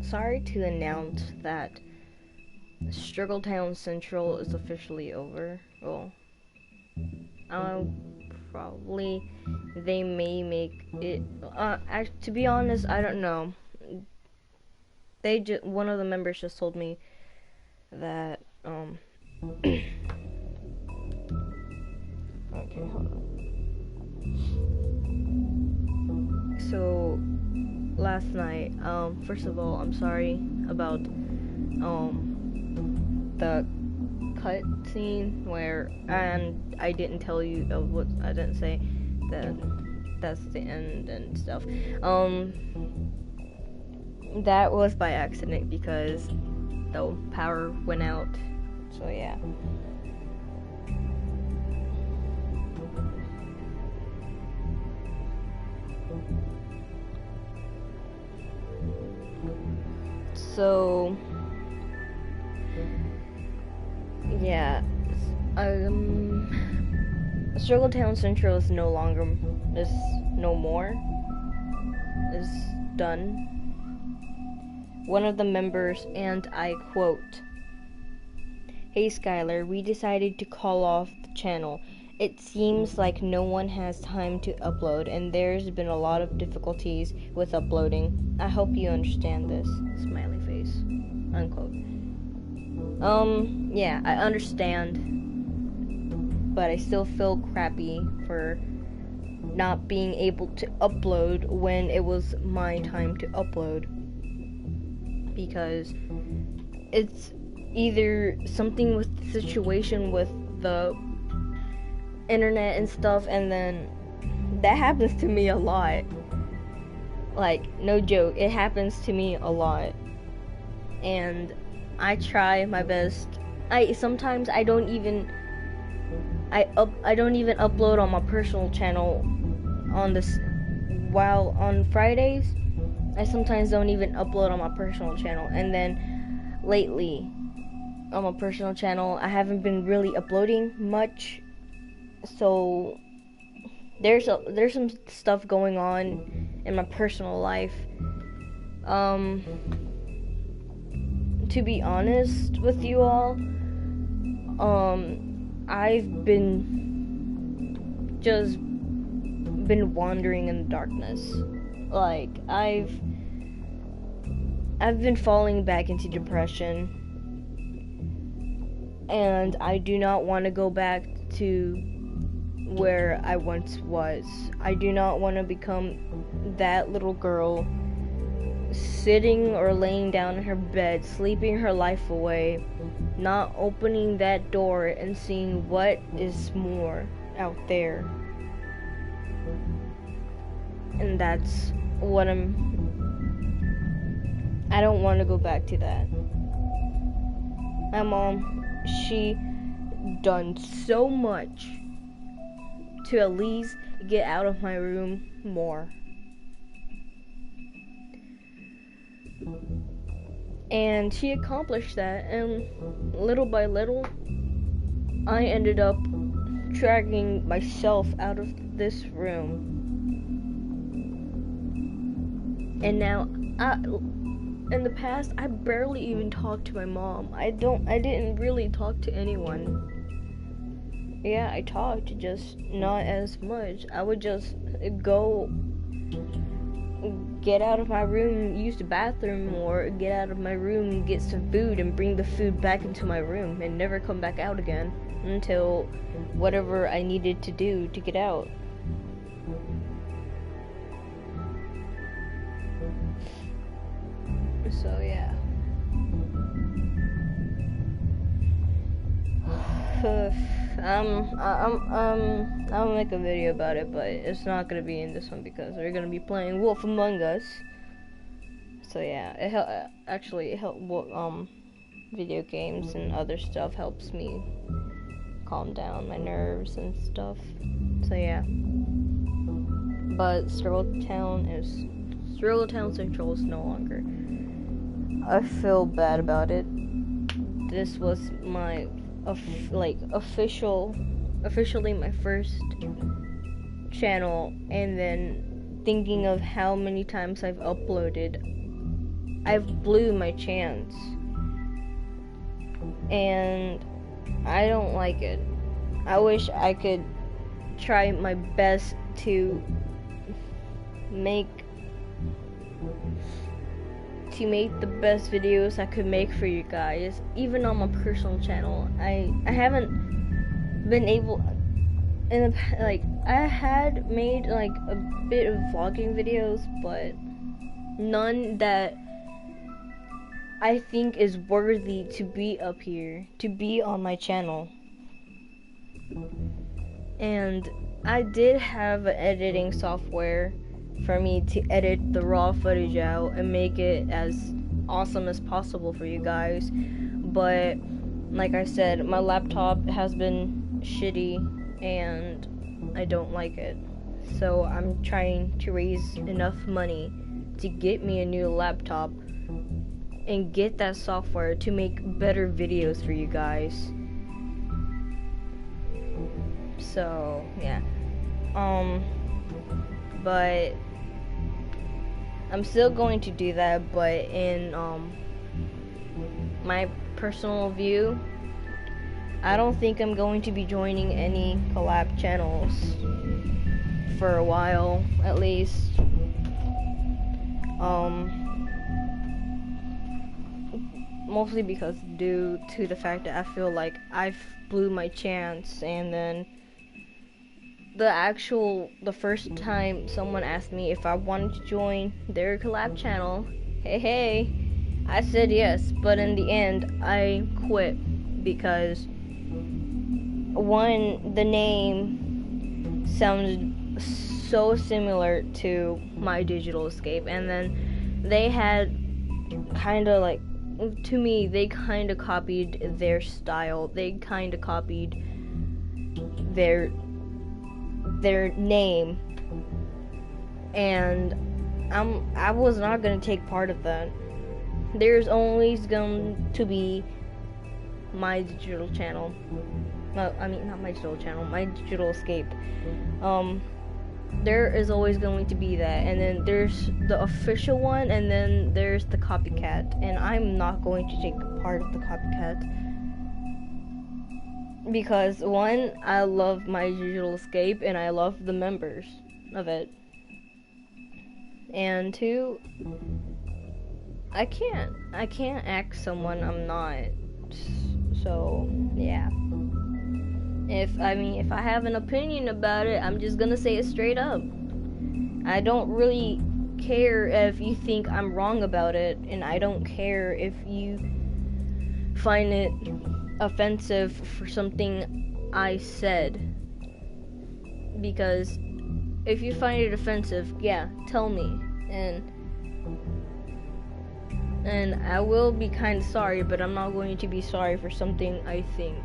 sorry to announce that Struggletown Central is officially over. Well, probably they may make it. To be honest, I don't know. One of the members just told me that okay, hold on. So last night, first of all, I'm sorry about the cut scene where, and I didn't tell you what I didn't say that that's the end and stuff. That was by accident because the power went out. So yeah. So yeah, Struggletown Central is no more, is done. One of the members, and I quote, "Hey Skylar, we decided to call off the channel. It seems like no one has time to upload, and there's been a lot of difficulties with uploading. I hope you understand this." Smiley face. Unquote. Yeah, I understand, but I still feel crappy for not being able to upload when it was my time to upload. Because it's either something with the situation with the internet and stuff, and then that happens to me a lot. Like, no joke, it happens to me a lot. And I try my best. Sometimes I don't even upload on my personal channel while on Fridays. I sometimes don't even upload on my personal channel, and then lately on my personal channel I haven't been really uploading much, so there's some stuff going on in my personal life. To be honest with you all, I've just been wandering in the darkness. Like, I've been falling back into depression, and I do not want to go back to where I once was. I do not want to become that little girl sitting or laying down in her bed, sleeping her life away, not opening that door and seeing what is more out there. And that's what I don't want to go back to that. My mom, she done so much to at least get out of my room more. And she accomplished that, and little by little, I ended up dragging myself out of this room. And now, in the past, I barely even talked to my mom. I didn't really talk to anyone. Yeah, I talked, just not as much. I would just go get out of my room, use the bathroom, or get out of my room, get some food, and bring the food back into my room, and never come back out again until whatever I needed to do to get out. So yeah. I'll make a video about it, but it's not gonna be in this one because we're gonna be playing Wolf Among Us. So yeah, video games and other stuff helps me calm down my nerves and stuff. So yeah. But Struggletown Central is no longer. I feel bad about it. This was my officially my first channel, and then thinking of how many times I've uploaded, I've blew my chance, and I don't like it. I wish I could try my best to make the best videos I could make for you guys, even on my personal channel. I haven't been able, in the, like, I had made like a bit of vlogging videos, but none that I think is worthy to be up here, to be on my channel. And I did have an editing software for me to edit the raw footage out and make it as awesome as possible for you guys. But like I said, my laptop has been shitty and I don't like it. So I'm trying to raise enough money to get me a new laptop and get that software to make better videos for you guys. So yeah, but I'm still going to do that, but in my personal view, I don't think I'm going to be joining any collab channels for a while, at least. Mostly because due to the fact that I feel like I've blew my chance, and then the first time someone asked me if I wanted to join their collab channel, hey, I said yes, but in the end, I quit because, one, the name sounded so similar to My Digital Escape, and then they had kinda like, to me, they kinda copied their style, they kinda copied their name, and I was not gonna take part of that. There's always going to be My Digital channel. I mean, not My Digital channel, My Digital Escape. There is always going to be that, and then there's the official one, and then there's the copycat, and I'm not going to take part of the copycat. Because, one, I love My Digital Escape, and I love the members of it. And two, I can't act someone I'm not. So, yeah. If I have an opinion about it, I'm just gonna say it straight up. I don't really care if you think I'm wrong about it, and I don't care if you find it offensive for something I said, because if you find it offensive, yeah, tell me, and I will be kind of sorry, but I'm not going to be sorry for something I think,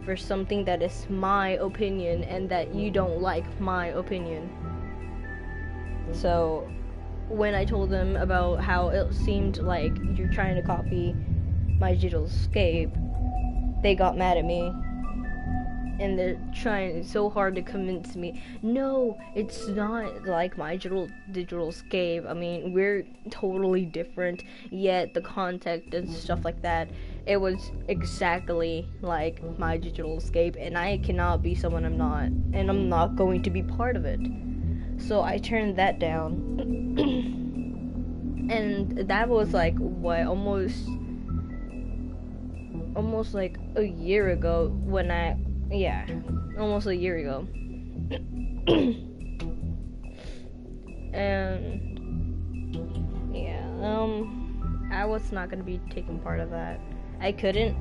for something that is my opinion and that you don't like my opinion. So when I told them about how it seemed like you're trying to copy My Digital Escape, they got mad at me, and they're trying so hard to convince me, no, it's not like My Digital Escape. I mean, we're totally different, yet the content and stuff like that, it was exactly like My Digital Escape, and I cannot be someone I'm not, and I'm not going to be part of it. So I turned that down. And that was like, what, almost like a year ago when almost a year ago. And yeah, I was not gonna be taking part of that. I couldn't,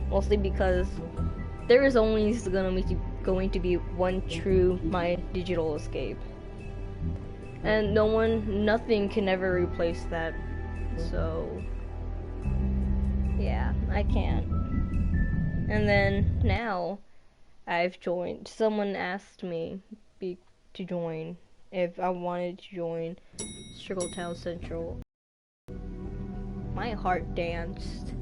mostly because there is always going to be one true My Digital Escape, and nothing can ever replace that. So yeah, I can't. And then now I've joined. Someone asked me to join, if I wanted to join Struggletown Central. My heart danced.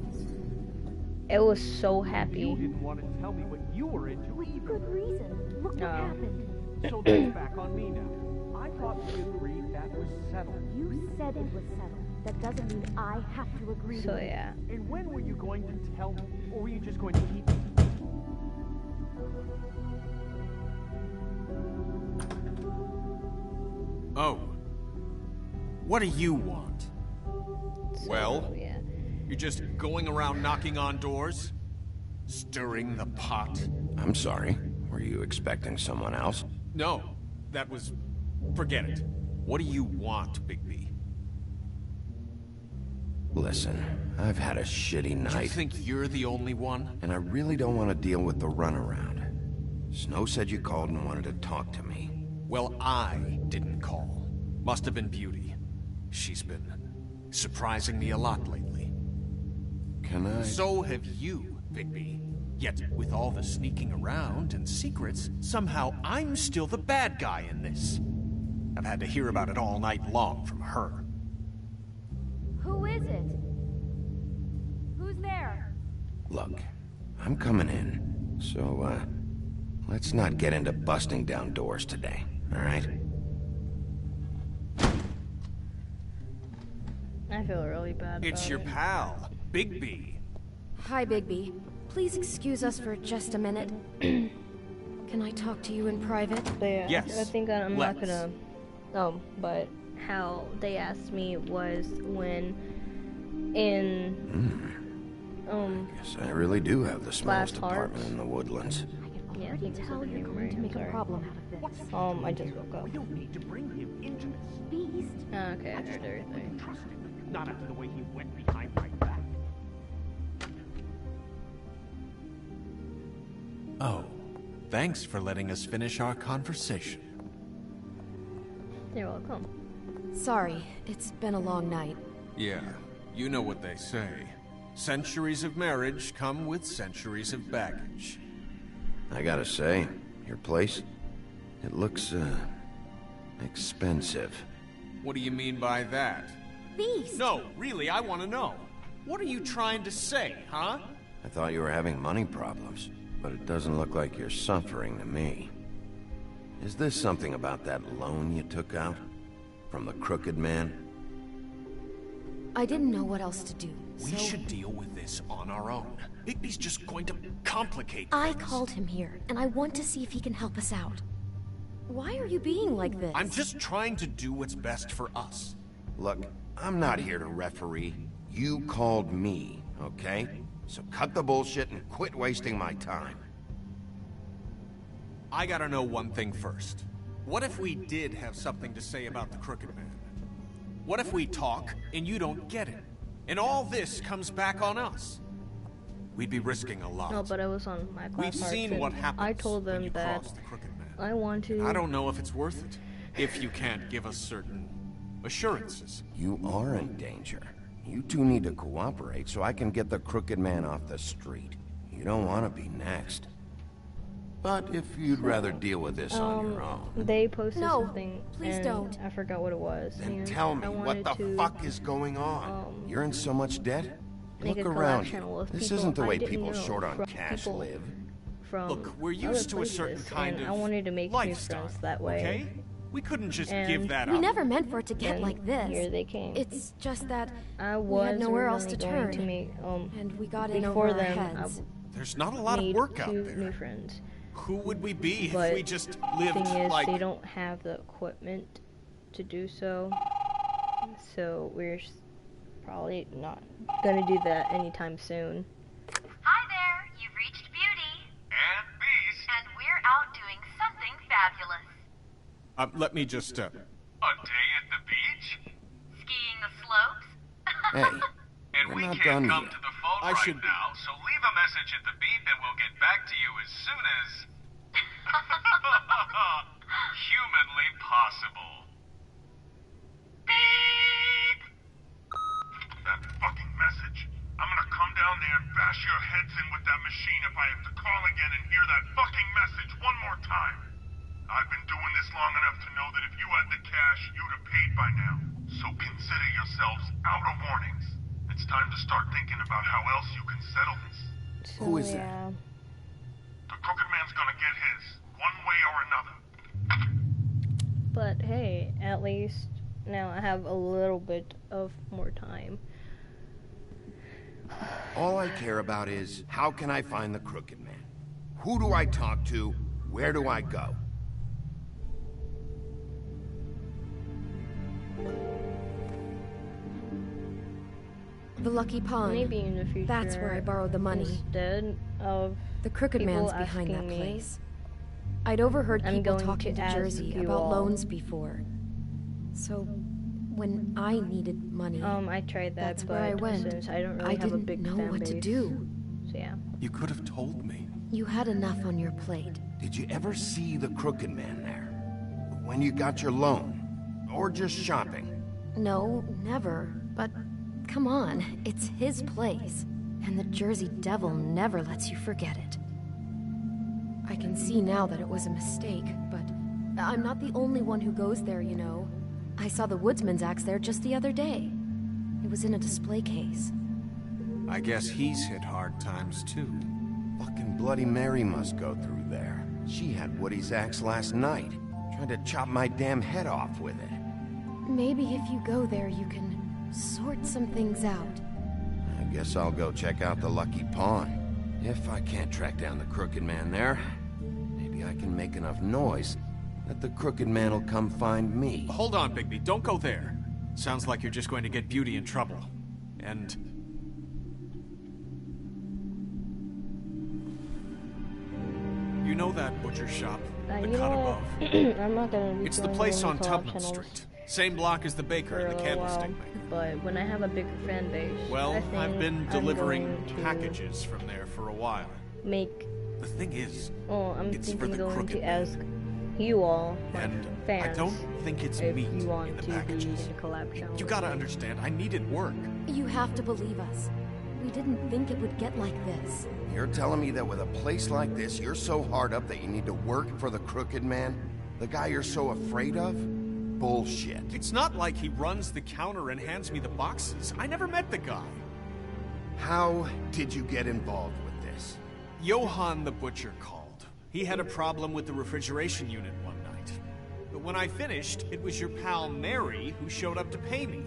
It was so happy. You didn't want to tell me what you were into either. Good reason. Look what happened. So that's back on me now. I thought we agreed that was settled. You said it was settled. That doesn't mean I have to agree So to it. yeah. And when were you going to tell me? Or were you just going to keep it? Oh. What do you want? So, Well? yeah. You're just going around knocking on doors? Stirring the pot? I'm sorry. Were you expecting someone else? No. That was... Forget it. What do you want, Bigby? Listen, I've had a shitty Do you night, think you're the only one? and I really don't want to deal with the runaround. Snow said you called and wanted to talk to me. Well, I didn't call. Must have been Beauty. She's been surprising me a lot lately. Can I... So have you, Bigby. Yet, with all the sneaking around and secrets, somehow I'm still the bad guy in this. I've had to hear about it all night long from her. Who is it? Who's there? Look, I'm coming in, so, let's not get into busting down doors today, all right? I feel really bad It's about your it. pal, Bigby. Hi, Bigby. Please excuse us for just a minute. Can I talk to you in private? But yeah, Yes, I think I'm not let's. gonna... but how they asked me was when in... Guess I really do have the smallest Last apartment Hearts. in the Woodlands. I Yeah, I can think already this tell is the you're name, going right? to make a Sorry. problem out of this. I just woke up. We don't need to bring him into this. Beast. Okay, I heard everything. Trust him. Not after the way he went behind my back. Oh, thanks for letting us finish our conversation. You're welcome. Sorry, it's been a long night. Yeah, you know what they say. Centuries of marriage come with centuries of baggage. I gotta say, your place, it looks, expensive. What do you mean by that? Beast. No, really, I want to know. What are you trying to say, huh? I thought you were having money problems, but it doesn't look like you're suffering to me. Is this something about that loan you took out? From the crooked man? I didn't know what else to do, We so should deal with this on our own. Bigby's just going to complicate I things. called him here, and I want to see if he can help us out. Why are you being like this? I'm just trying to do what's best for us. Look, I'm not here to referee. You called me, okay? So cut the bullshit and quit wasting my time. I gotta know one thing first. What if we did have something to say about the Crooked Man? What if we talk and you don't get it? And all this comes back on us? We'd be risking a lot. No, but I was on my class We've Hearts, seen and what happens I told when them you that cross the Crooked Man. I want to... I don't know if it's worth it, if you can't give us certain assurances. You are in danger. You two need to cooperate so I can get the crooked man off the street. You don't want to be next. But if you'd rather deal with this on your own, They posted No, something, please and don't. I forgot what it was. then and tell me I what wanted the to fuck is going on. You're in so much debt? make Look a collab around channel you. with This people isn't the I way didn't people know short on from cash people live. From Look, we're other used to a certain places, kind and of I wanted to make new lifestyle, friends that way. okay? We couldn't just And give that We up. never meant for it to get And like this. here they came. It's just that I we was had nowhere else to originally going turn, to make, and we got in before over our them, heads. There's not a lot of made work out two there. new friends. Who would we be if But we just lived thing is, like... they don't have the equipment to do so. So we're probably not gonna do that anytime soon. Hi there, you've reached Beauty. And Beast. And we're out doing something fabulous. Let me just, A day at the beach? Skiing the slopes? Hey, And we're we not can't done come yet. to the phone I right should- now, so leave a message at the beep and we'll get back to you as soon as... humanly possible. Beep! That fucking message. I'm gonna come down there and bash your heads in with that machine if I have to call again and hear that fucking message one more time. I've been doing this long enough to know that if you had the cash, you'd have paid by now. So consider yourselves out of warnings. It's time to start thinking about how else you can settle this. So, Who is that? yeah. The Crooked Man's gonna get his, one way or another. But hey, at least now I have a little bit of more time. All I care about is, how can I find the Crooked Man? Who do I talk to? Where do I go? The Lucky Pond. Maybe in the future. That's where I borrowed the money. Instead of The Crooked people Man's behind that asking me, place. I'd overheard I'm people going talking to to ask Jersey you about all. loans before. So, when I needed money, I tried that, that's but where I went. since I don't really I have a didn't big know fan what base, to do. so yeah. You could have told me. You had enough on your plate. Did you ever see the Crooked Man there? When you got your loan? Or just shopping? No, never. But come on, it's his place. And the Jersey Devil never lets you forget it. I can see now that it was a mistake, but I'm not the only one who goes there, you know. I saw the woodsman's axe there just the other day. It was in a display case. I guess he's hit hard times too. Fucking Bloody Mary must go through there. She had Woody's axe last night, trying to chop my damn head off with it. Maybe if you go there, you can sort some things out. I guess I'll go check out the Lucky Pawn. If I can't track down the Crooked Man there, maybe I can make enough noise that the Crooked Man will come find me. Hold on, Bigby. Don't go there. Sounds like you're just going to get Beauty in trouble. And... you know that butcher shop? The You cut know above? what? I'm not gonna be It's the joining place any on collab Tubman channels Street. Same block as the baker for and a the little while, candlestick maker. but when I have a bigger fan base, Well, I think I've been I'm delivering going to packages from there for a while. Make. The thing is, Oh, I'm it's for thinking the going Crooked to Man. ask you all, my And fans, I don't think it's if meat you want in the to be packages. in a collab channel. You gotta understand, I needed work. You have to believe us. We didn't think it would get like this. You're telling me that with a place like this, you're so hard up that you need to work for the Crooked Man? The guy you're so afraid of? Bullshit. It's not like he runs the counter and hands me the boxes. I never met the guy. How did you get involved with this? Johann the butcher called. He had a problem with the refrigeration unit one night. But when I finished, it was your pal Mary who showed up to pay me.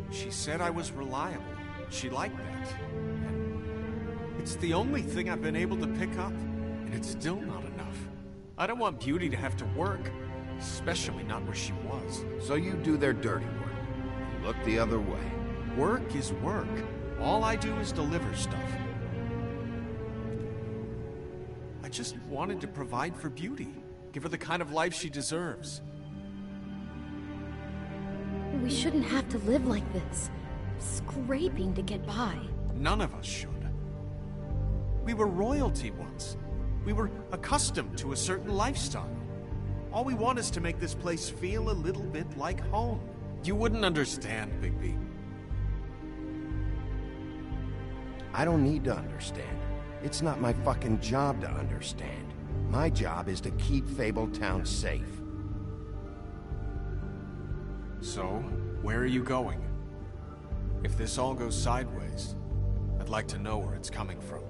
She said I was reliable. She liked that. And it's the only thing I've been able to pick up, and it's still not enough. I don't want Beauty to have to work, especially not where she was. So you do their dirty work. You look the other way. Work is work. All I do is deliver stuff. I just wanted to provide for Beauty. Give her the kind of life she deserves. We shouldn't have to live like this. Scraping to get by. None of us should. We were royalty once. We were accustomed to a certain lifestyle. All we want is to make this place feel a little bit like home. You wouldn't understand, Bigby. I don't need to understand. It's not my fucking job to understand. My job is to keep Fabletown safe. So, where are you going? If this all goes sideways, I'd like to know where it's coming from.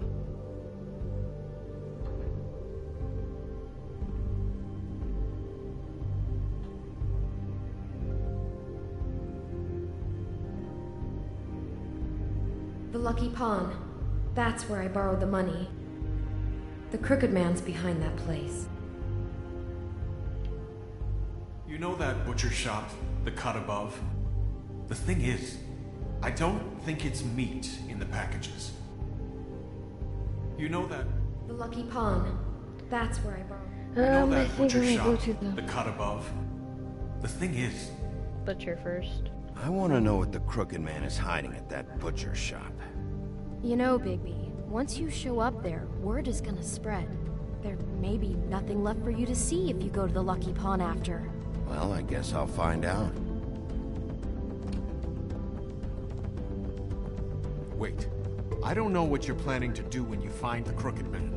The Lucky Pawn. That's where I borrowed the money. The Crooked Man's behind that place. You know that butcher shop, the cut above? The thing is, I don't think it's meat in the packages. You know that... The Lucky Pawn. That's where I borrowed. You know I that think butcher I'm gonna go shop, to the cut above? The thing is, butcher first. I want to know what the Crooked Man is hiding at that butcher shop. You know, Bigby, once you show up there, word is gonna spread. There may be nothing left for you to see if you go to the Lucky Pawn after. Well, I guess I'll find out. wait. I don't know what you're planning to do when you find the Crooked Man,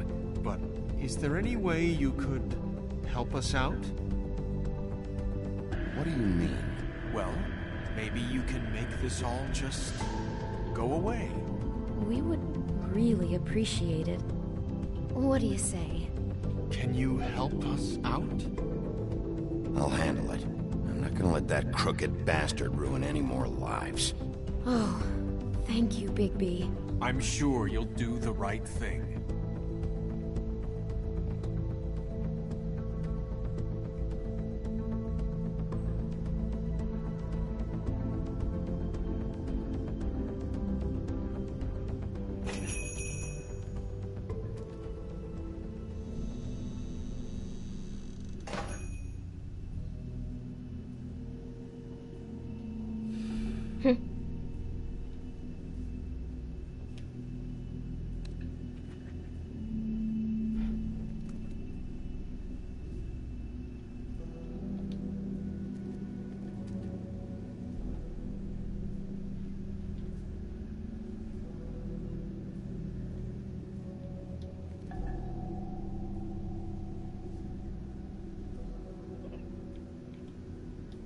but is there any way you could help us out? What do you mean? Well, maybe you can make this all just go away. We would really appreciate it. What do you say? Can you help us out? I'll handle it. Not gonna let that crooked bastard ruin any more lives. Oh, thank you, Bigby. I'm sure you'll do the right thing.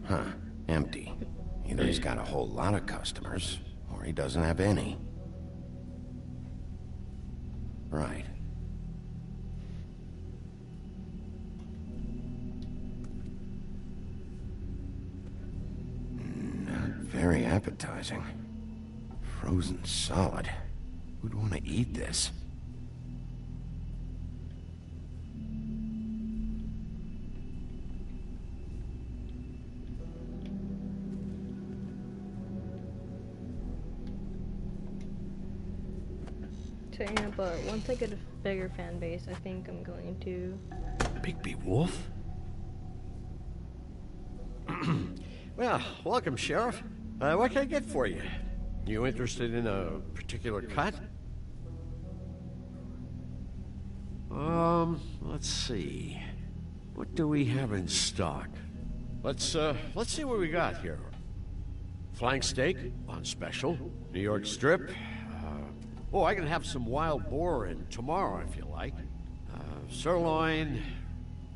Huh. Empty. Either he's got a whole lot of customers, or he doesn't have any. Right. Not very appetizing. Frozen solid. Who'd want to eat this? So, yeah, but once I get a bigger fan base, I think I'm going to... Bigby Wolf? Well, welcome, Sheriff. What can I get for you? You interested in a particular cut? Let's see. What do we have in stock? Let's see what we got here. Flank steak on special. New York strip. Oh, I can have some wild boar in tomorrow if you like. Sirloin,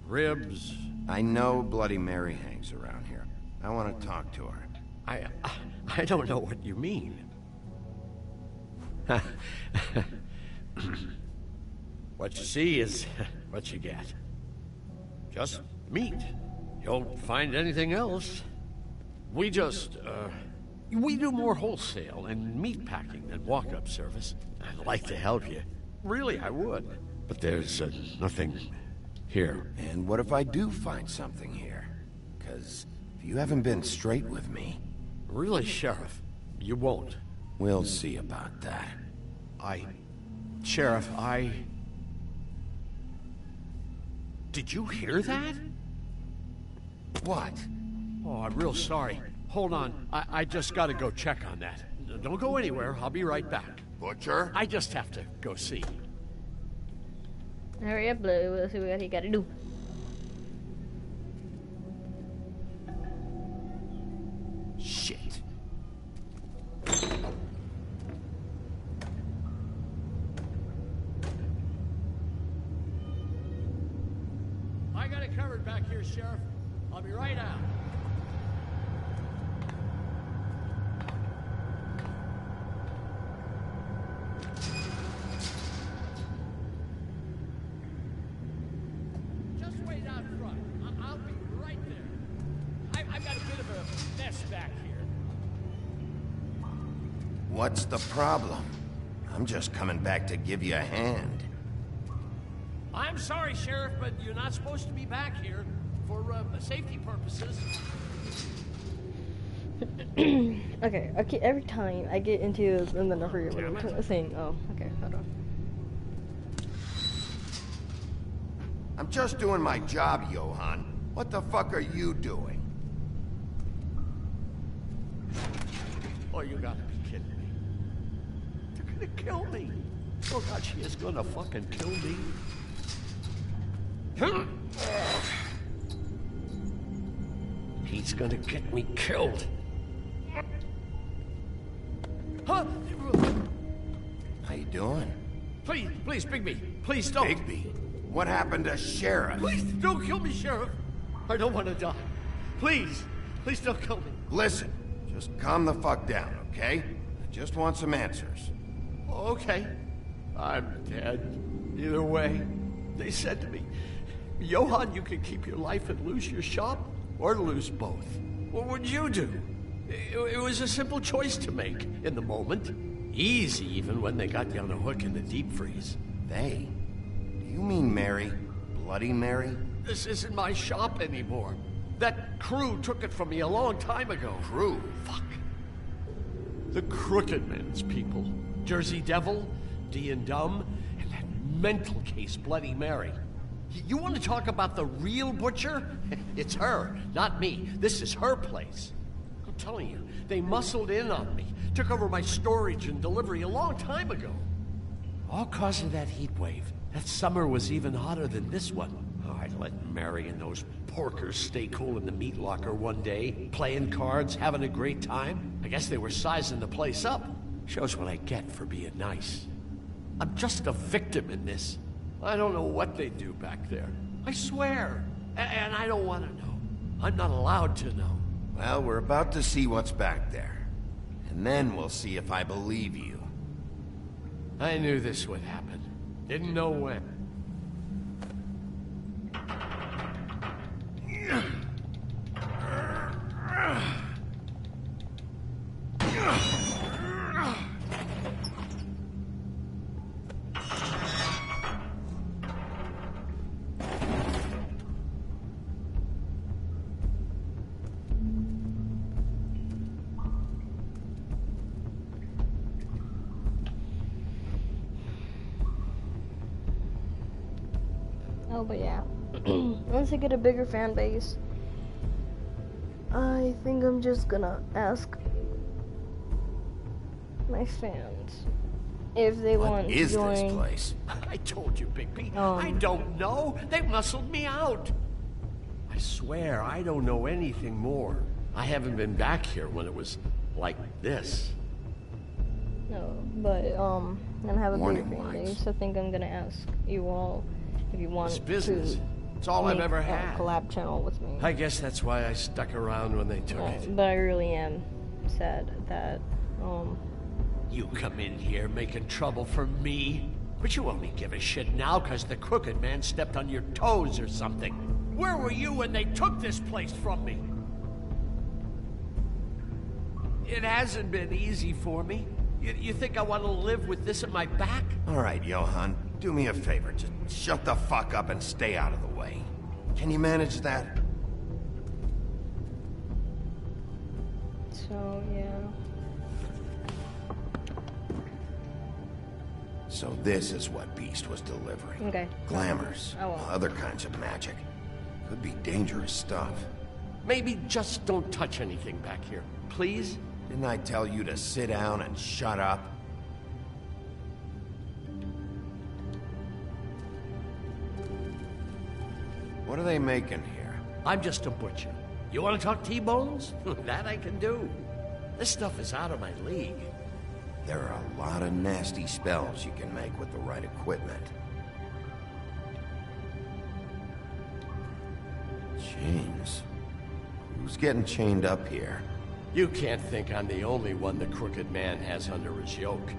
ribs. I know Bloody Mary hangs around here. I want to talk to her. I don't know what you mean. What you see is what you get. Just meat. You don't find anything else. We just, we do more wholesale and meat packing than walk-up service. I'd like to help you. Really, I would. But there's nothing here. And what if I do find something here? Because if you haven't been straight with me... Really, Sheriff, you won't. We'll see about that. Sheriff, Did you hear that? What? Oh, I'm real sorry. Hold on. I just gotta go check on that. Don't go anywhere. I'll be right back. Butcher? I just have to go see. Hurry up, Blue. Let's see what he gotta do. Shit. I got it covered back here, Sheriff. I'll be right out. Just wait out front. I'll be right there. I've got a bit of a mess back here. What's the problem? I'm just coming back to give you a hand. I'm sorry, Sheriff, but you're not supposed to be back here for safety purposes. Okay, every time I get into this and then I forget what I'm saying. Oh, okay, hold on. I'm just doing my job, Johan. What the fuck are you doing? Oh, you gotta be kidding me. They're gonna kill me. Oh, God, she is gonna fucking kill me. He's gonna get me killed. Huh? How you doing? Please, Bigby. Please don't. Bigby? What happened to Sheriff? Please don't kill me, Sheriff. I don't want to die. Please don't kill me. Listen, just calm the fuck down, okay? I just want some answers. Okay. I'm dead. Either way, they said to me, Johan, you can keep your life and lose your shop, or lose both. What would you do? It was a simple choice to make in the moment. Easy, even when they got you on a hook in the deep freeze. They? You mean Mary? Bloody Mary? This isn't my shop anymore. That crew took it from me a long time ago. Crew? Fuck. The Crooked Man's people. Jersey Devil, D and Dumb, and that mental case, Bloody Mary. You want to talk about the real butcher? It's her, not me. This is her place. I'm telling you, they muscled in on me. Took over my storage and delivery a long time ago. All cause of that heat wave. That summer was even hotter than this one. Oh, I let Mary and those porkers stay cool in the meat locker one day, playing cards, having a great time. I guess they were sizing the place up. Shows what I get for being nice. I'm just a victim in this. I don't know what they do back there. I swear. And I don't want to know. I'm not allowed to know. Well, we're about to see what's back there. And then we'll see if I believe you. I knew this would happen. Didn't know when. Oh, but yeah. Once I get a bigger fan base, I think I'm just gonna ask my fans if they want to join. What is this place? I told you, Big P. I don't know. They muscled me out. I swear, I don't know anything more. I haven't been back here when it was like this. No, but I'm gonna have a bigger Warning fan lights. base. I think I'm gonna ask you all if you want It's business. to It's all I've make ever a had. collab channel with me. I guess that's why I stuck around when they took it. But I really am sad that You come in here making trouble for me, but you only give a shit now because the Crooked Man stepped on your toes or something. Where were you when they took this place from me? It hasn't been easy for me. You think I want to live with this at my back? All right, Johan, do me a favor. Just shut the fuck up and stay out of the way. Can you manage that? so yeah. So this is what Beast was delivering. Okay. Glamours, I won't. other kinds of magic. Could be dangerous stuff. Maybe just don't touch anything back here, please? Didn't I tell you to sit down and shut up? What are they making here? I'm just a butcher. You want to talk T-bones? That I can do. This stuff is out of my league. There are a lot of nasty spells you can make with the right equipment. Chains. Who's getting chained up here? You can't think I'm the only one the Crooked Man has under his yoke.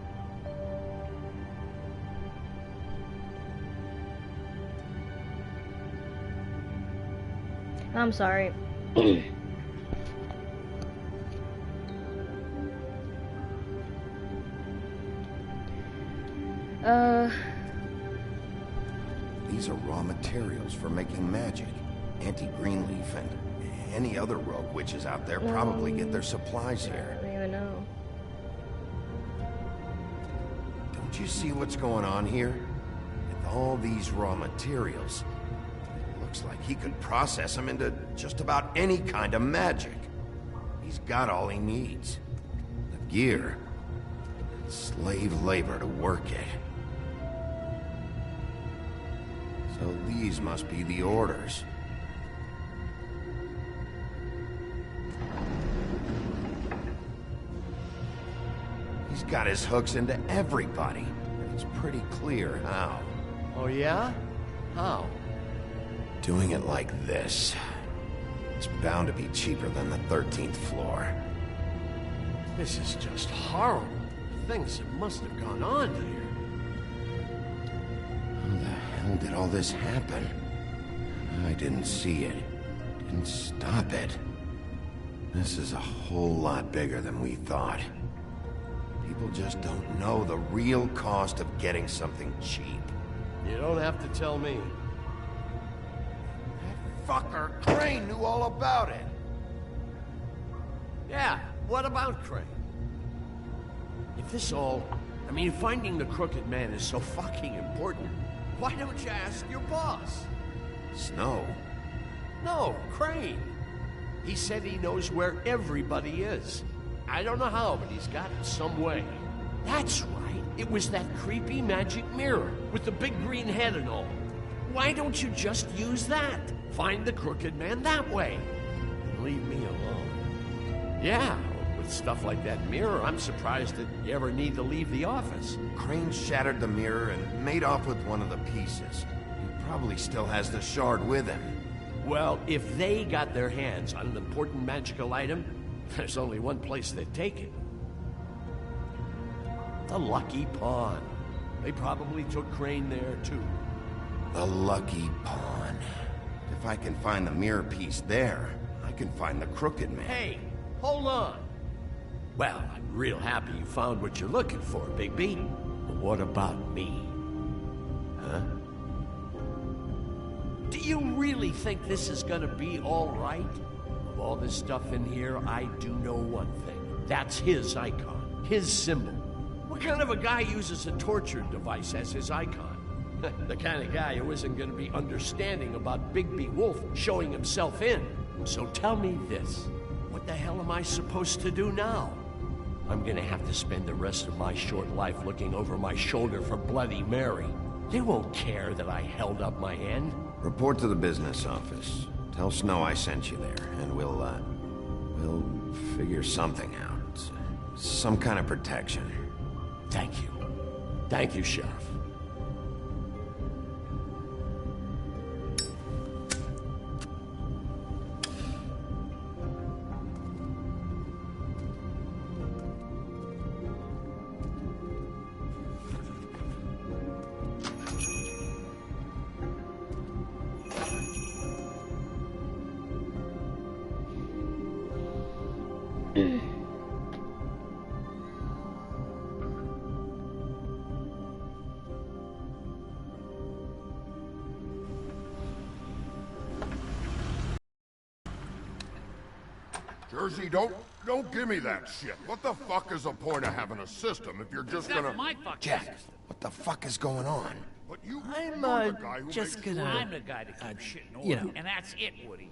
I'm sorry. These are raw materials for making magic. Auntie Greenleaf and any other rogue witches out there probably get their supplies I here. don't even know. Don't you see what's going on here? With all these raw materials, it looks like he could process them into just about any kind of magic. He's got all he needs. The gear, and slave labor to work it. So these must be the orders. He's got his hooks into everybody, and it's pretty clear how. Oh yeah? How? Doing it like this. It's bound to be cheaper than the 13th floor. This is just horrible. Things that must have gone on here. How the hell did all this happen? I didn't see it. Didn't stop it. This is a whole lot bigger than we thought. People just don't know the real cost of getting something cheap. You don't have to tell me. That fucker Crane knew all about it. Yeah, what about Crane? If this all... I mean, finding the Crooked Man is so fucking important, why don't you ask your boss? Snow? No, Crane. He said he knows where everybody is. I don't know how, but he's got it some way. That's right. It was that creepy magic mirror with the big green head and all. Why don't you just use that? Find the Crooked Man that way. And leave me alone. Yeah, with stuff like that mirror, I'm surprised that you ever need to leave the office. Crane shattered the mirror and made off with one of the pieces. He probably still has the shard with him. Well, if they got their hands on an important magical item, there's only one place they'd take it. The Lucky Pawn. They probably took Crane there, too. The Lucky Pawn. If I can find the mirror piece there, I can find the Crooked Man. Hey, hold on. Well, I'm real happy you found what you're looking for, Bigby. But what about me? Huh? Do you really think this is gonna be all right? Of all this stuff in here, I do know one thing. That's his icon, his symbol. What kind of a guy uses a torture device as his icon? The kind of guy who isn't gonna be understanding about Bigby Wolf showing himself in. So tell me this, what the hell am I supposed to do now? I'm gonna have to spend the rest of my short life looking over my shoulder for Bloody Mary. They won't care that I held up my end. Report to the business office. Tell Snow I sent you there, and we'll figure something out. Some kind of protection. Thank you. Thank you, Sheriff. Jersey, don't give me that shit. What the fuck is the point of having a system if you're just gonna... That's my fucking Jack, what the fuck is going on? But you're I'm the guy who just makes gonna... I'm the guy that keeps shit in order, you know. and that's it, Woody.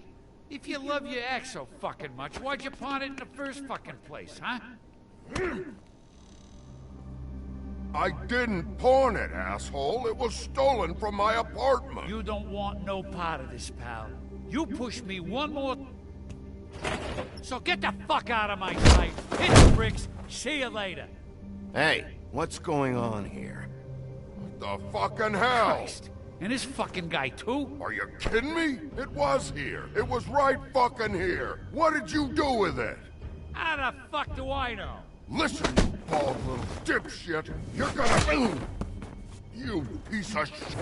If you love your ex so fucking much, why'd you pawn it in the first fucking place, huh? I didn't pawn it, asshole. It was stolen from my apartment. You don't want no part of this, pal. You push me one more... So get the fuck out of my sight. Hit the bricks. See you later. Hey, what's going on here? The fucking hell? Christ. And this fucking guy, too? Are you kidding me? It was here. It was right fucking here. What did you do with it? How the fuck do I know? Listen, you bald little dipshit. You're gonna... You piece of shit.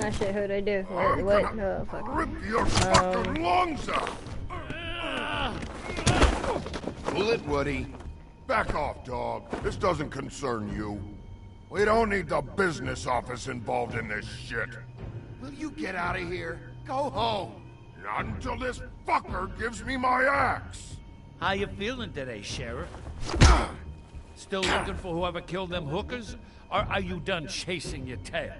That shit, what'd I do? I'm What? gonna Oh, fuck. rip your fucking lungs out. Pull it, Woody. Back off, dog. This doesn't concern you. We don't need the business office involved in this shit. Will you get out of here? Go home. Not until this fucker gives me my axe. How you feeling today, Sheriff? Still looking for whoever killed them hookers? Or are you done chasing your tail?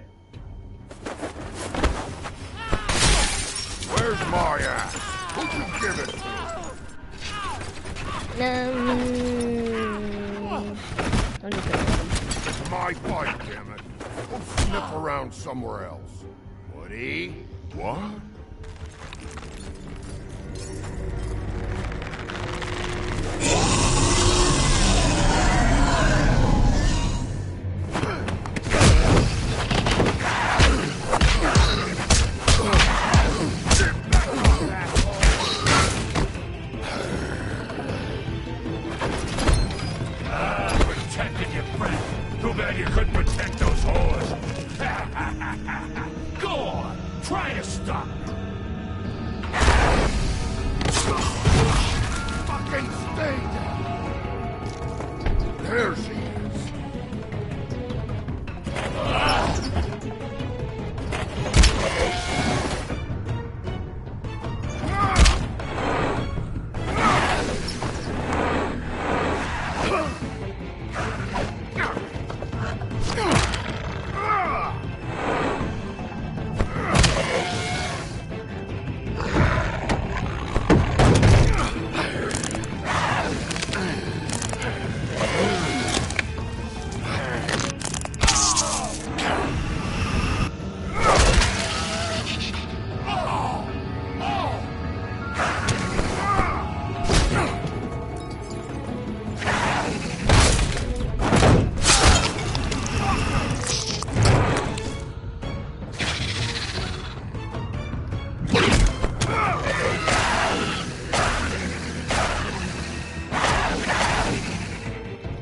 Where's my axe? Who'd you give it to? I'm just gonna... It's my fight, damn it. Go sniff around somewhere else. Woody? What? Protected your friend. Too bad you couldn't protect those whores. Go on, try to stop me. There she is.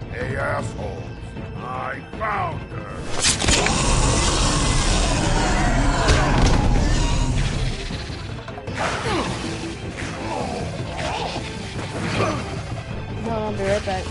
Hey, assholes. I found her. No, I'll be right back.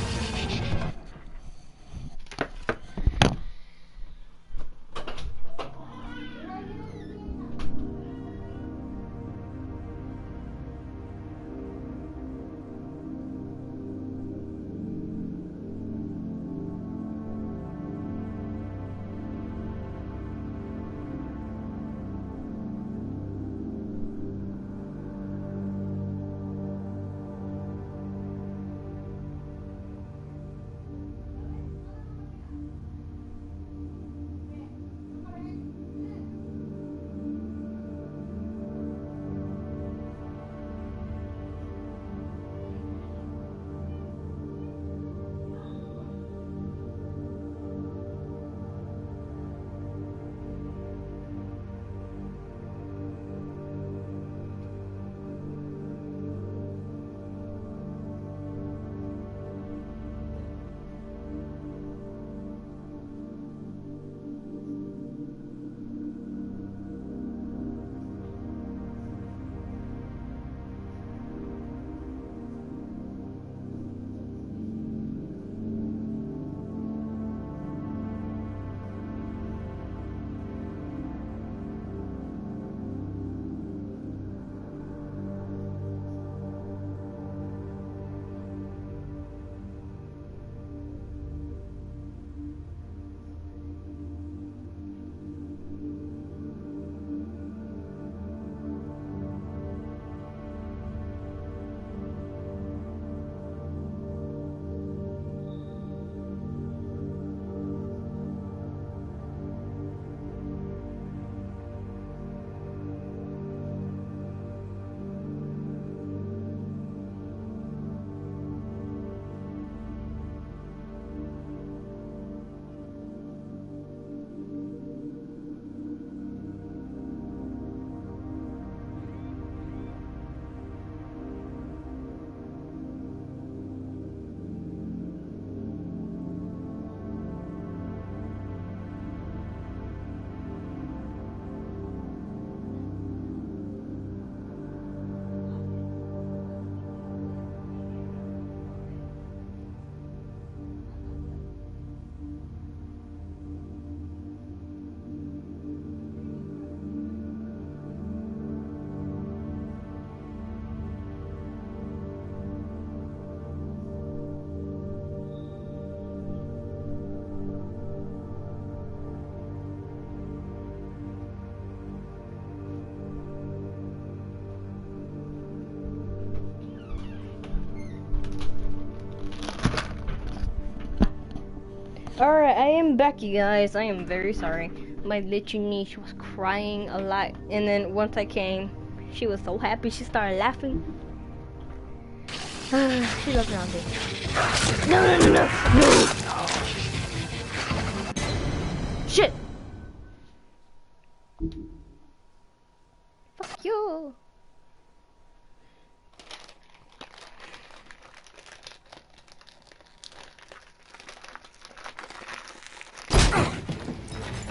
Alright, I am back, you guys. I am very sorry. My little niece was crying a lot, and then once I came, she was so happy she started laughing. She loves Auntie. No! Shit! Fuck you!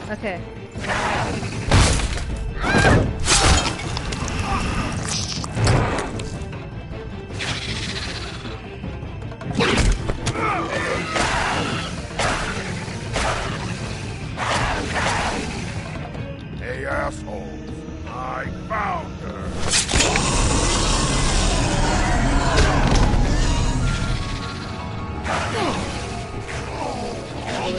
Okay. Vi!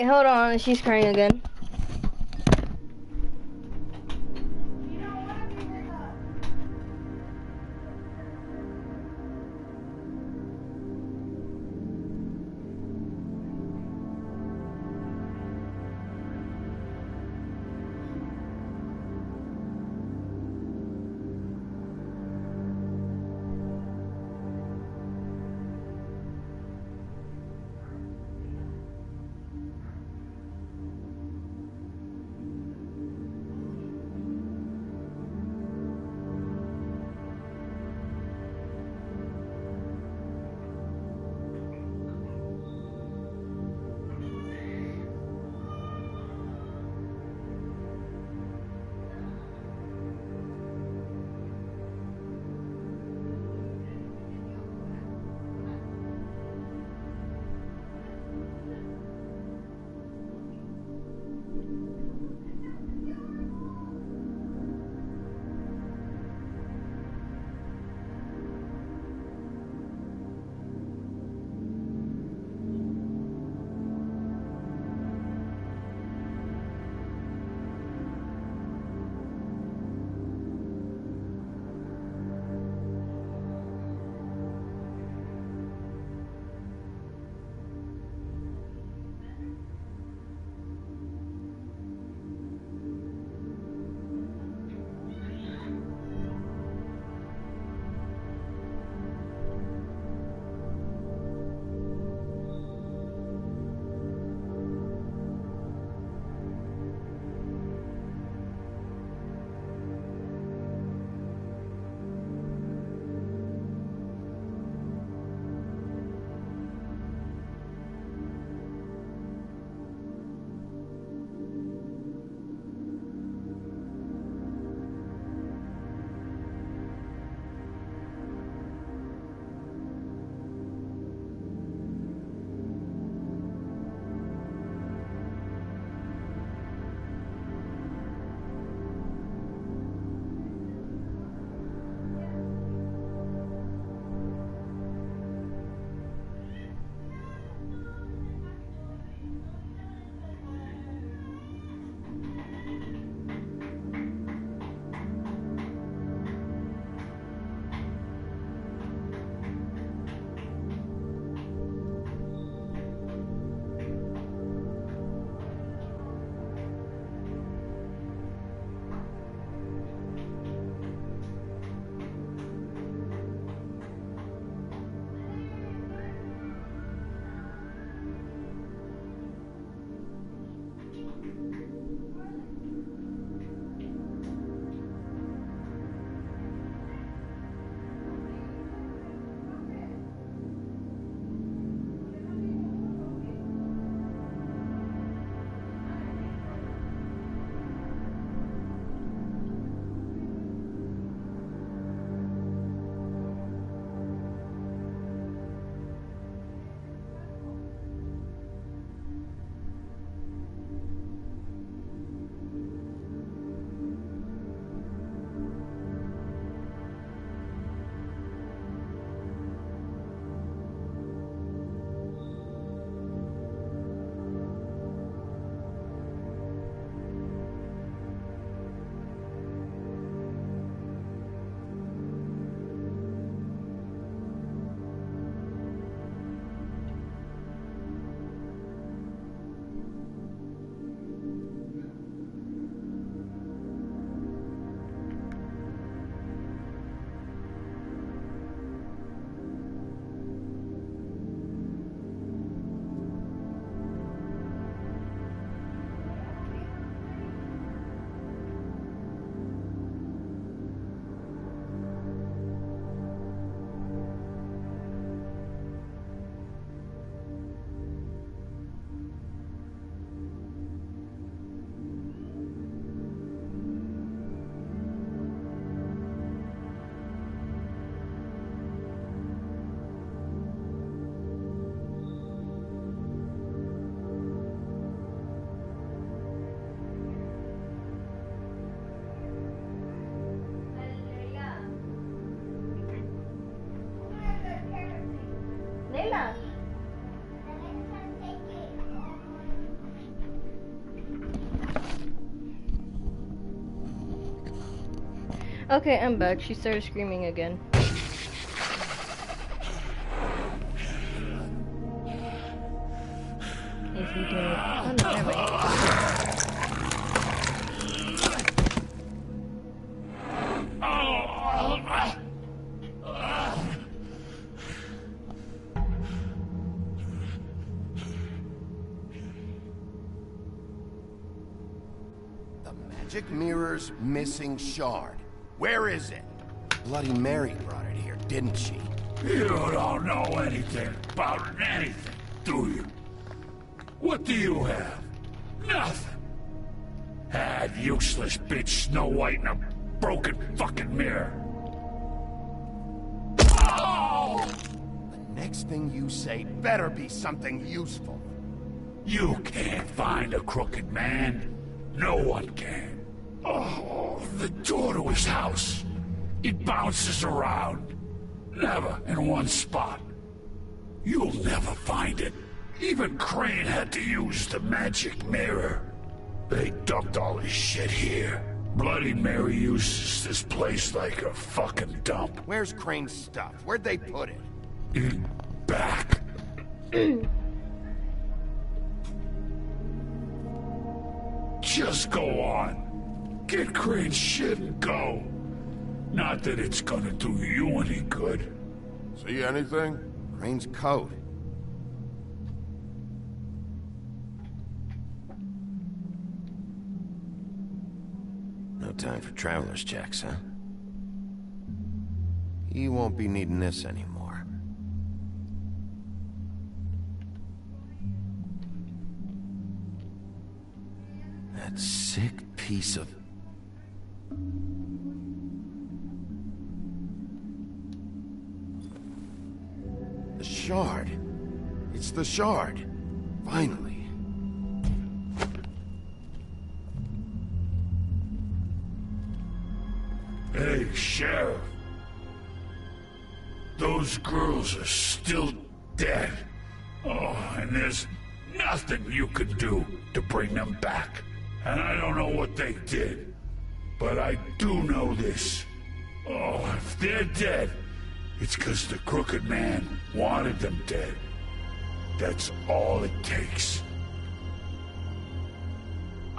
Hold on, she's crying again. Okay, I'm back. She started screaming again. If you don't... Oh, no, never mind. The magic mirror's missing shard. Where is it? Bloody Mary brought it here, didn't she? You don't know anything about anything, do you? What do you have? Nothing. That useless bitch Snow White in a broken fucking mirror. Oh! The next thing you say better be something useful. You can't find a crooked man. No one can. Oh, the door to his house. It bounces around. Never in one spot. You'll never find it. Even Crane had to use the magic mirror. They dumped all his shit here. Bloody Mary uses this place like a fucking dump. Where's Crane's stuff? Where'd they put it? In back. Just go on. Get Crane's shit and go. Not that it's gonna do you any good. See anything? Crane's coat. No time for traveler's checks, huh? You won't be needing this anymore. That sick piece of... The shard. It's the shard. Finally. Hey, Sheriff. Those girls are still dead. Oh, and there's nothing you can do to bring them back. And I don't know what they did, but I do know this. Oh, if they're dead, it's because the Crooked Man wanted them dead. That's all it takes.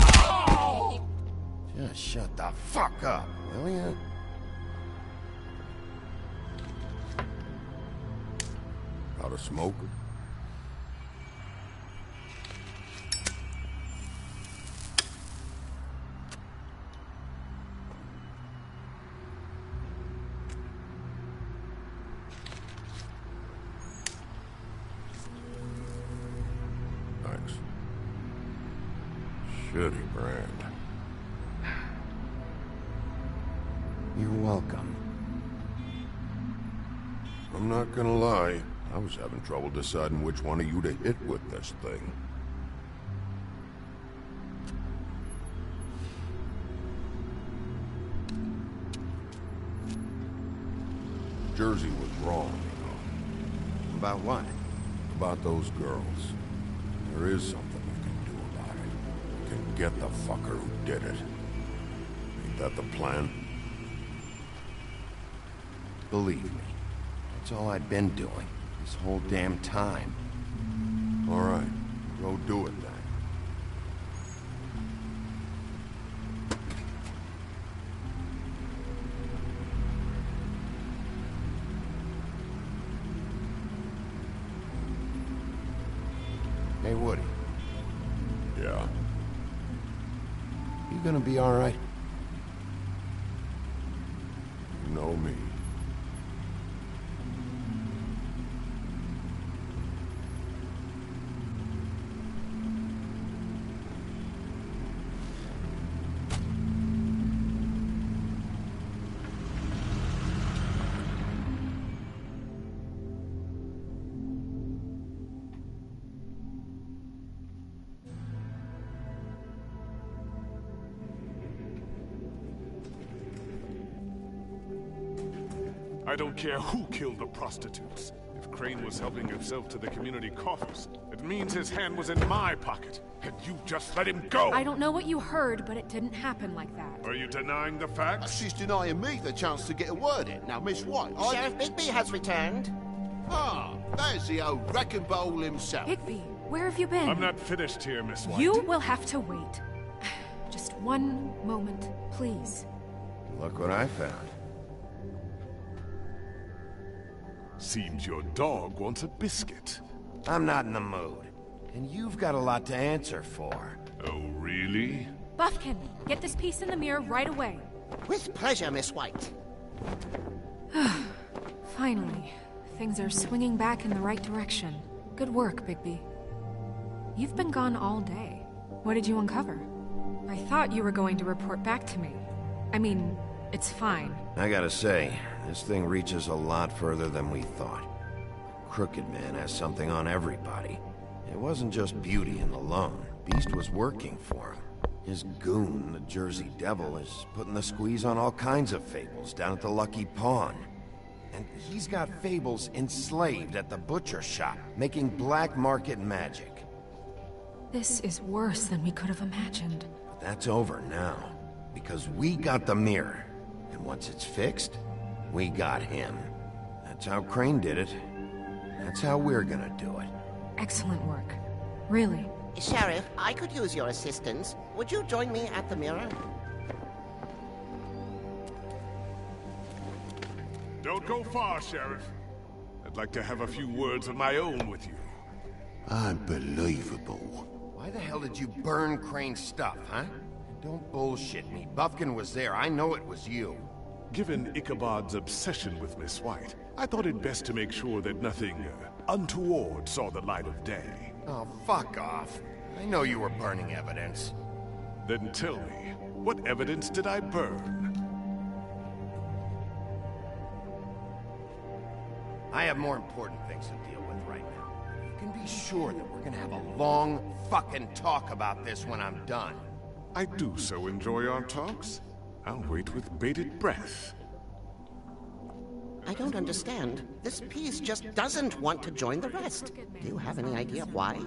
Oh! Just shut the fuck up, will ya? Got a smoker? Thanks. Shitty brand. You're welcome. I'm not gonna lie. I was having trouble deciding which one of you to hit with this thing. Jersey was wrong, you know. About what? About those girls. There is something you can do about it. You can get the fucker who did it. Ain't that the plan? Believe me, that's all I've been doing this whole damn time. All right, go do it then. Hey, Woody. Yeah? You gonna be all right? You know me. I don't care who killed the prostitutes. If Crane was helping himself to the community coffers. It means his hand was in my pocket, and you just let him go! I don't know what you heard, but it didn't happen like that. Are you denying the facts? She's denying me the chance to get a word in. Now, Miss White, Sheriff Bigby has returned. Ah, there's the old wrecking bowl himself. Bigby, where have you been? I'm not finished here, Miss White. You will have to wait. Just one moment, please. Look what I found. Seems your dog wants a biscuit. I'm not in the mood. And you've got a lot to answer for. Oh, really? Buffkin, get this piece in the mirror right away. With pleasure, Miss White. Finally, things are swinging back in the right direction. Good work, Bigby. You've been gone all day. What did you uncover? I thought you were going to report back to me. I mean, it's fine. I gotta say, this thing reaches a lot further than we thought. Crooked Man has something on everybody. It wasn't just Beauty and the Lone. Beast was working for him. His goon, the Jersey Devil, is putting the squeeze on all kinds of fables down at the Lucky Pawn. And he's got fables enslaved at the butcher shop, making black market magic. This is worse than we could have imagined. But that's over now, because we got the mirror. And once it's fixed, we got him. That's how Crane did it. That's how we're gonna do it. Excellent work. Really. Sheriff, I could use your assistance. Would you join me at the mirror? Don't go far, Sheriff. I'd like to have a few words of my own with you. Unbelievable. Why the hell did you burn Crane's stuff, huh? Don't bullshit me. Buffkin was there. I know it was you. Given Ichabod's obsession with Miss White, I thought it best to make sure that nothing untoward saw the light of day. Oh, fuck off. I know you were burning evidence. Then tell me, what evidence did I burn? I have more important things to deal with right now. You can be sure that we're gonna have a long fucking talk about this when I'm done. I do so enjoy our talks. I'll wait with bated breath. I don't understand. This piece just doesn't want to join the rest. Do you have any idea why?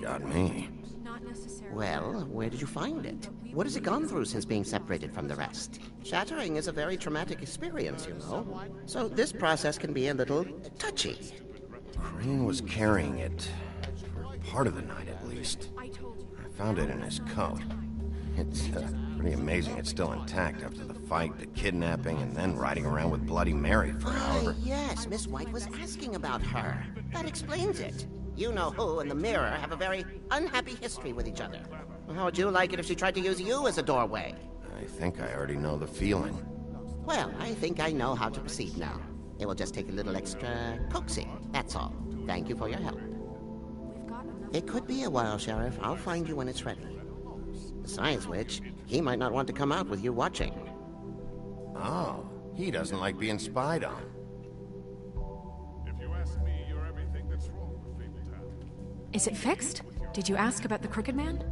Got me. Well, where did you find it? What has it gone through since being separated from the rest? Shattering is a very traumatic experience, you know. So this process can be a little touchy. Crane was carrying it for part of the night at least. I found it in his coat. It's pretty amazing it's still intact after the fight, the kidnapping, and then riding around with Bloody Mary for however... Yes, Miss White was asking about her. That explains it. You know who and the Mirror have a very unhappy history with each other. How would you like it if she tried to use you as a doorway? I think I already know the feeling. Well, I think I know how to proceed now. It will just take a little extra coaxing, that's all. Thank you for your help. It could be a while, Sheriff. I'll find you when it's ready. Besides which, he might not want to come out with you watching. Oh, he doesn't like being spied on. If you ask me, you're everything that's wrong with Fabletown. Is it fixed? Did you ask about the Crooked Man?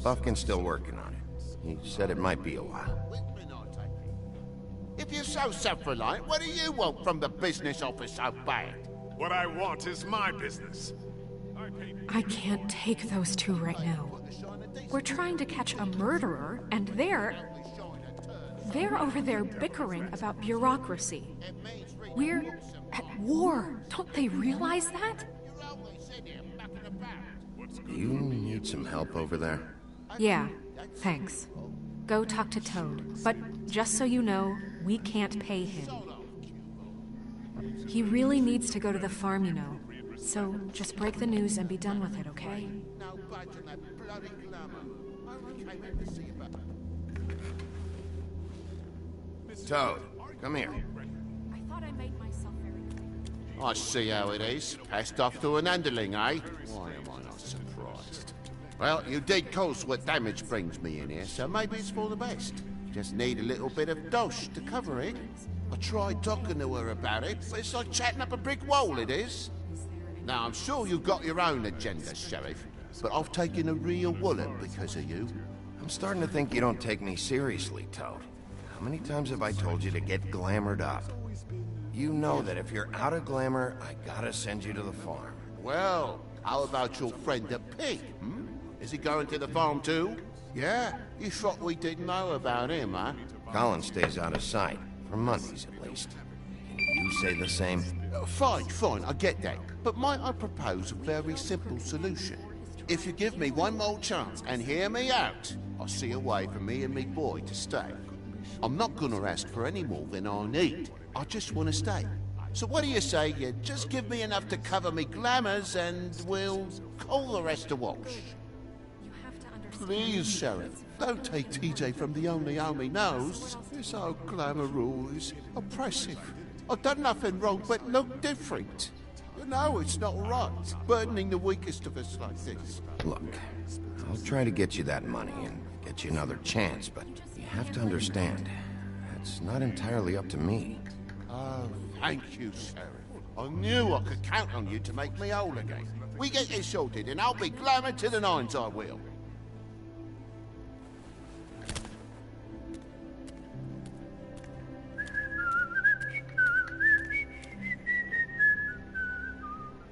Buffkin's still working on it. He said it might be a while. If you're so self-reliant, what do you want from the business office so bad? What I want is my business. I can't take those two right now. We're trying to catch a murderer, and they're over there bickering about bureaucracy. We're at war. Don't they realize that? Do you need some help over there? Yeah, thanks. Go talk to Toad. But just so you know, we can't pay him. He really needs to go to the farm, you know. So just break the news and be done with it, okay? Toad, come here. I thought I made myself very clear. I see how it is. Passed off to an underling, eh? Why am I not surprised? Well, you did cause what damage brings me in here, so maybe it's for the best. Just need a little bit of dosh to cover it. I tried talking to her about it, but it's like chatting up a brick wall, it is. Now, I'm sure you've got your own agenda, Sheriff, but I've taken a real wallop because of you. I'm starting to think you don't take me seriously, Toad. How many times have I told you to get glamored up? You know that if you're out of glamour, I gotta send you to the farm. Well, how about your friend the pig, hmm? Is he going to the farm too? Yeah? You thought we didn't know about him, huh? Colin stays out of sight, for Mondays at least. Can you say the same? Fine, I get that. But might I propose a very simple solution? If you give me one more chance and hear me out, I'll see a way for me and me boy to stay. I'm not gonna ask for any more than I need. I just want to stay. So what do you say you just give me enough to cover me glamours and we'll call the rest a wash? Please, Sheriff, don't take TJ from the only home he knows. This old glamour rule is oppressive. I've done nothing wrong but look different. You know it's not right, burdening the weakest of us like this. Look, I'll try to get you that money and get you another chance, but you have to understand, that's not entirely up to me. Oh, thank you, Sheriff. I knew I could count on you to make me whole again. We get this sorted and I'll be glamour to the nines, I will.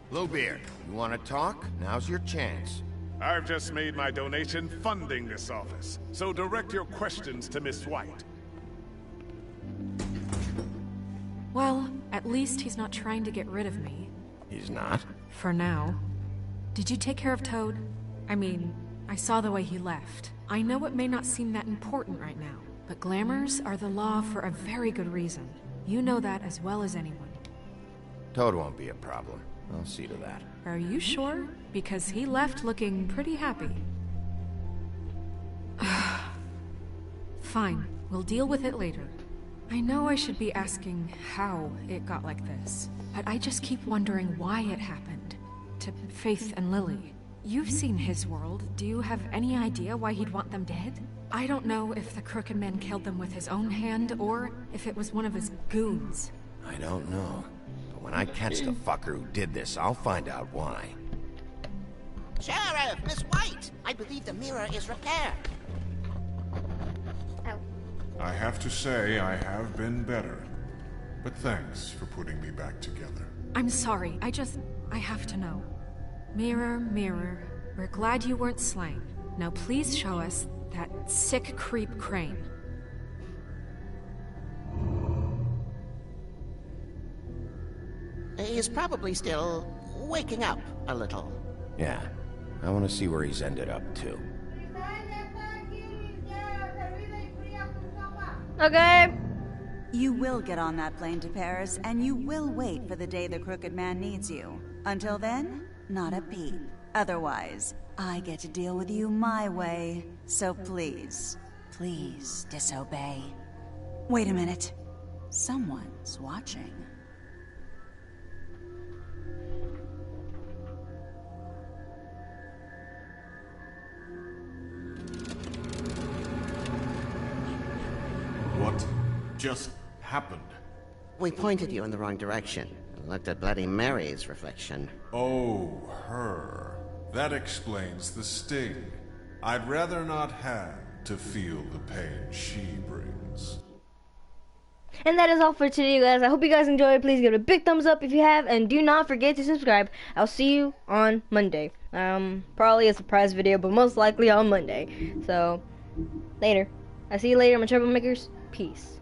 Bluebeard, you want to talk? Now's your chance. I've just made my donation funding this office, so direct your questions to Miss White. Well, at least he's not trying to get rid of me. He's not? For now. Did you take care of Toad? I mean, I saw the way he left. I know it may not seem that important right now, but glamours are the law for a very good reason. You know that as well as anyone. Toad won't be a problem. I'll see to that. Are you sure? Because he left looking pretty happy. Fine, we'll deal with it later. I know I should be asking how it got like this, but I just keep wondering why it happened. To Faith and Lily. You've seen his world. Do you have any idea why he'd want them dead? I don't know if the Crooked Man killed them with his own hand, or if it was one of his goons. I don't know. But when I catch the fucker who did this, I'll find out why. Sheriff, Miss White! I believe the mirror is repaired. I have to say, I have been better. But thanks for putting me back together. I'm sorry, I have to know. Mirror, mirror, we're glad you weren't slain. Now please show us that sick creep Crane. He's probably still waking up a little. Yeah, I want to see where he's ended up, too. Okay. You will get on that plane to Paris, and you will wait for the day the Crooked Man needs you. Until then, not a peep. Otherwise, I get to deal with you my way. So please, please disobey. Wait a minute. Someone's watching. What just happened? We pointed you in the wrong direction and looked at Bloody Mary's reflection. Oh, her. That explains the sting. I'd rather not have to feel the pain she brings. And that is all for today, guys. I hope you guys enjoyed. Please give it a big thumbs up if you have, and do not forget to subscribe. I'll see you on Monday. Probably a surprise video, but most likely on Monday. So, later. I'll see you later, my troublemakers. Peace.